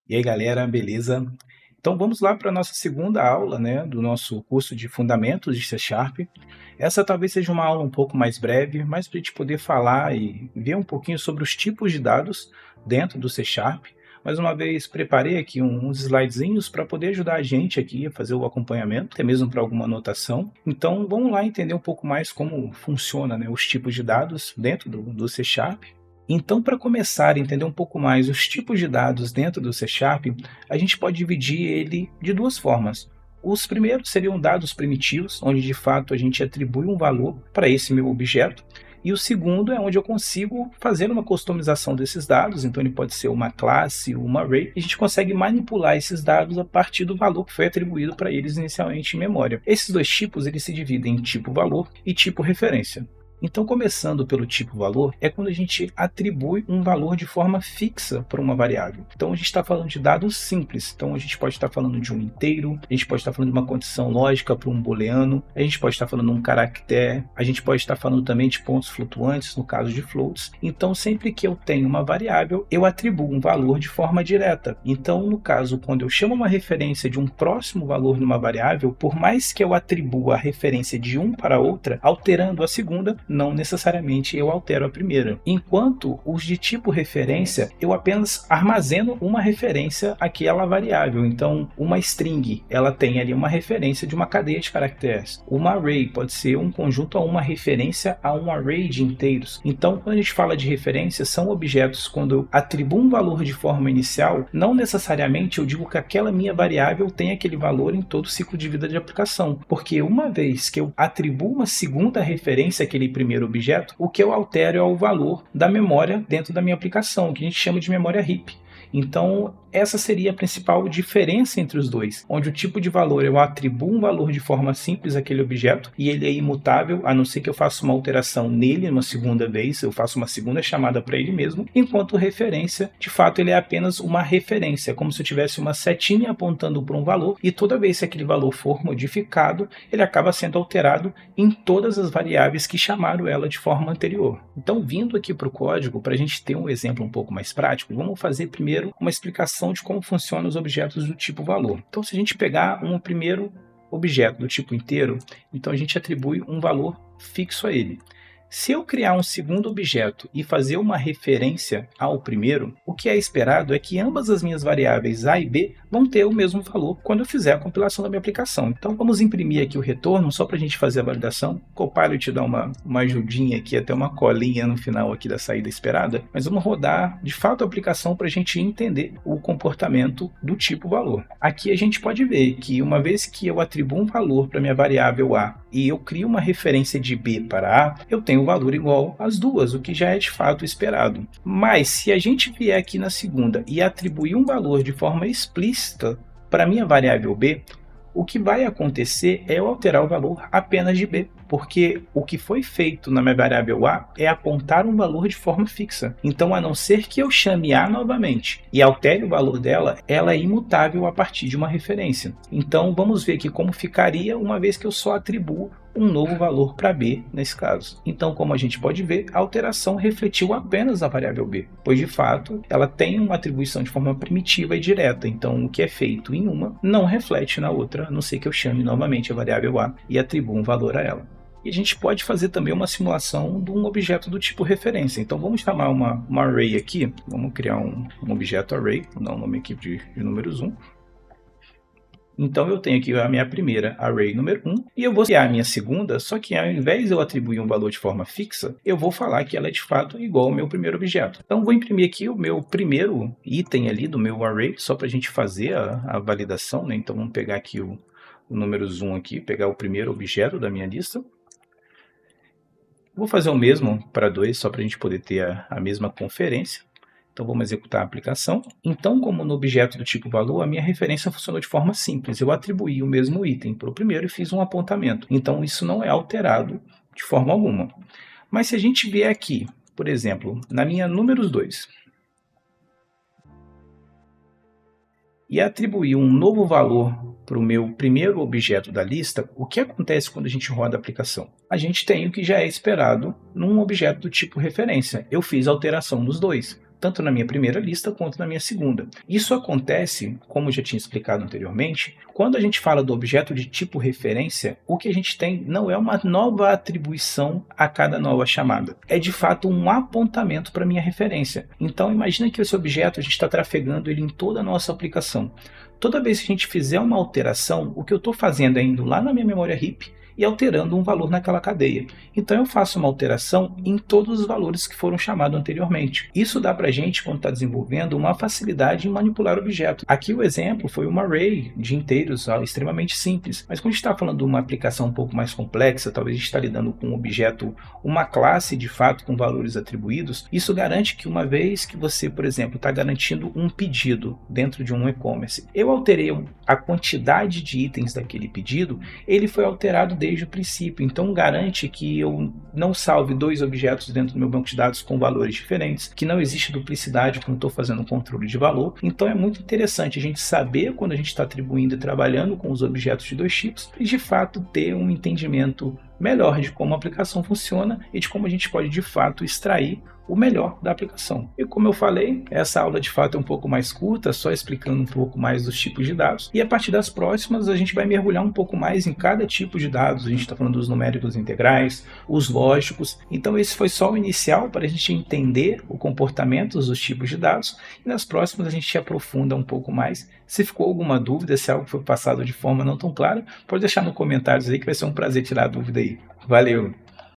E aí, galera, beleza? Então vamos lá para a nossa segunda aula, né, do nosso curso de Fundamentos de C Sharp. Essa talvez seja uma aula um pouco mais breve, mas para a gente poder falar e ver um pouquinho sobre os tipos de dados dentro do C Sharp. Mais uma vez, preparei aqui uns slidezinhos para poder ajudar a gente aqui a fazer o acompanhamento, até mesmo para alguma anotação. Então vamos lá entender um pouco mais como funciona, né, os tipos de dados dentro do C Sharp. Então, para começar a entender um pouco mais os tipos de dados dentro do C Sharp, a gente pode dividir ele de duas formas. Os primeiros seriam dados primitivos, onde de fato a gente atribui um valor para esse meu objeto. E o segundo é onde eu consigo fazer uma customização desses dados, então ele pode ser uma classe, uma array, e a gente consegue manipular esses dados a partir do valor que foi atribuído para eles inicialmente em memória. Esses dois tipos eles se dividem em tipo valor e tipo referência. Então, começando pelo tipo valor, é quando a gente atribui um valor de forma fixa para uma variável. Então, a gente está falando de dados simples. Então, a gente pode estar falando de um inteiro, a gente pode estar falando de uma condição lógica para um booleano, a gente pode estar falando de um caractere, a gente pode estar falando também de pontos flutuantes, no caso de floats. Então, sempre que eu tenho uma variável, eu atribuo um valor de forma direta. Então, no caso, quando eu chamo uma referência de um próximo valor numa variável, por mais que eu atribua a referência de um para outra, alterando a segunda, não necessariamente eu altero a primeira. Enquanto os de tipo referência, eu apenas armazeno uma referência àquela variável. Então, uma string, ela tem ali uma referência de uma cadeia de caracteres. Uma array pode ser um conjunto a uma referência a um array de inteiros. Então, quando a gente fala de referência, são objetos quando eu atribuo um valor de forma inicial, não necessariamente eu digo que aquela minha variável tem aquele valor em todo o ciclo de vida de aplicação, porque uma vez que eu atribuo uma segunda referência àquele primeiro objeto, o que eu altero é o valor da memória dentro da minha aplicação, que a gente chama de memória heap. Então, essa seria a principal diferença entre os dois, onde o tipo de valor eu atribuo um valor de forma simples àquele objeto e ele é imutável, a não ser que eu faça uma alteração nele uma segunda vez, eu faço uma segunda chamada para ele mesmo, enquanto referência, de fato, ele é apenas uma referência, como se eu tivesse uma setinha apontando para um valor e toda vez que aquele valor for modificado, ele acaba sendo alterado em todas as variáveis que chamaram ela de forma anterior. Então, vindo aqui para o código, para a gente ter um exemplo um pouco mais prático, vamos fazer primeiro uma explicação de como funcionam os objetos do tipo valor. Então, se a gente pegar um primeiro objeto do tipo inteiro, então a gente atribui um valor fixo a ele. Se eu criar um segundo objeto e fazer uma referência ao primeiro, o que é esperado é que ambas as minhas variáveis A e B vão ter o mesmo valor quando eu fizer a compilação da minha aplicação. Então vamos imprimir aqui o retorno só para a gente fazer a validação. O Copilot dá uma ajudinha aqui, até uma colinha no final aqui da saída esperada, mas vamos rodar de fato a aplicação para a gente entender o comportamento do tipo valor. Aqui a gente pode ver que uma vez que eu atribuo um valor para minha variável A e eu crio uma referência de B para A, eu tenho um valor igual às duas, o que já é de fato esperado. Mas se a gente vier aqui na segunda e atribuir um valor de forma explícita para a minha variável B, o que vai acontecer é eu alterar o valor apenas de B, porque o que foi feito na minha variável A é apontar um valor de forma fixa. Então, a não ser que eu chame A novamente e altere o valor dela, ela é imutável a partir de uma referência. Então, vamos ver aqui como ficaria uma vez que eu só atribuo um novo valor para B nesse caso. Então, como a gente pode ver, a alteração refletiu apenas a variável B, pois de fato ela tem uma atribuição de forma primitiva e direta. Então, o que é feito em uma não reflete na outra, a não ser que eu chame novamente a variável A e atribua um valor a ela. E a gente pode fazer também uma simulação de um objeto do tipo referência. Então vamos chamar uma array aqui, vamos criar um objeto array, vou dar um nome aqui de números 1. Então eu tenho aqui a minha primeira array número 1 e eu vou criar a minha segunda, só que ao invés de eu atribuir um valor de forma fixa, eu vou falar que ela é de fato igual ao meu primeiro objeto. Então vou imprimir aqui o meu primeiro item ali do meu array, só para a gente fazer a validação, né? Então vamos pegar aqui o números 1 aqui, pegar o primeiro objeto da minha lista. Vou fazer o mesmo para 2, só para a gente poder ter a mesma conferência. Então vamos executar a aplicação. Então, como no objeto do tipo valor, a minha referência funcionou de forma simples. Eu atribuí o mesmo item para o primeiro e fiz um apontamento. Então isso não é alterado de forma alguma. Mas se a gente vier aqui, por exemplo, na minha números 2, e atribuir um novo valor para o meu primeiro objeto da lista, o que acontece quando a gente roda a aplicação? A gente tem o que já é esperado num objeto do tipo referência. Eu fiz a alteração dos dois. tanto na minha primeira lista quanto na minha segunda. Isso acontece, como eu já tinha explicado anteriormente, quando a gente fala do objeto de tipo referência, o que a gente tem não é uma nova atribuição a cada nova chamada. É de fato um apontamento para a minha referência. Então imagina que esse objeto a gente está trafegando ele em toda a nossa aplicação. Toda vez que a gente fizer uma alteração, o que eu estou fazendo é indo lá na minha memória heap e alterando um valor naquela cadeia. Então eu faço uma alteração em todos os valores que foram chamados anteriormente. Isso dá para a gente, quando está desenvolvendo, uma facilidade em manipular objetos. Aqui o exemplo foi uma array de inteiros extremamente simples, mas quando a gente está falando de uma aplicação um pouco mais complexa, talvez a gente está lidando com um objeto, uma classe de fato com valores atribuídos, isso garante que uma vez que você, por exemplo, está garantindo um pedido dentro de um e-commerce, eu alterei a quantidade de itens daquele pedido, ele foi alterado desde o princípio. Então garante que eu não salve dois objetos dentro do meu banco de dados com valores diferentes, que não existe duplicidade quando estou fazendo um controle de valor. Então é muito interessante a gente saber quando a gente está atribuindo e trabalhando com os objetos de dois tipos e de fato ter um entendimento melhor de como a aplicação funciona e de como a gente pode de fato extrair o melhor da aplicação. E como eu falei, essa aula de fato é um pouco mais curta, só explicando um pouco mais dos tipos de dados, e a partir das próximas a gente vai mergulhar um pouco mais em cada tipo de dados. A gente está falando dos numéricos integrais, os lógicos, então esse foi só o inicial para a gente entender o comportamento dos tipos de dados, e nas próximas a gente aprofunda um pouco mais. Se ficou alguma dúvida, se algo foi passado de forma não tão clara, pode deixar nos comentários aí que vai ser um prazer tirar a dúvida aí. Valeu!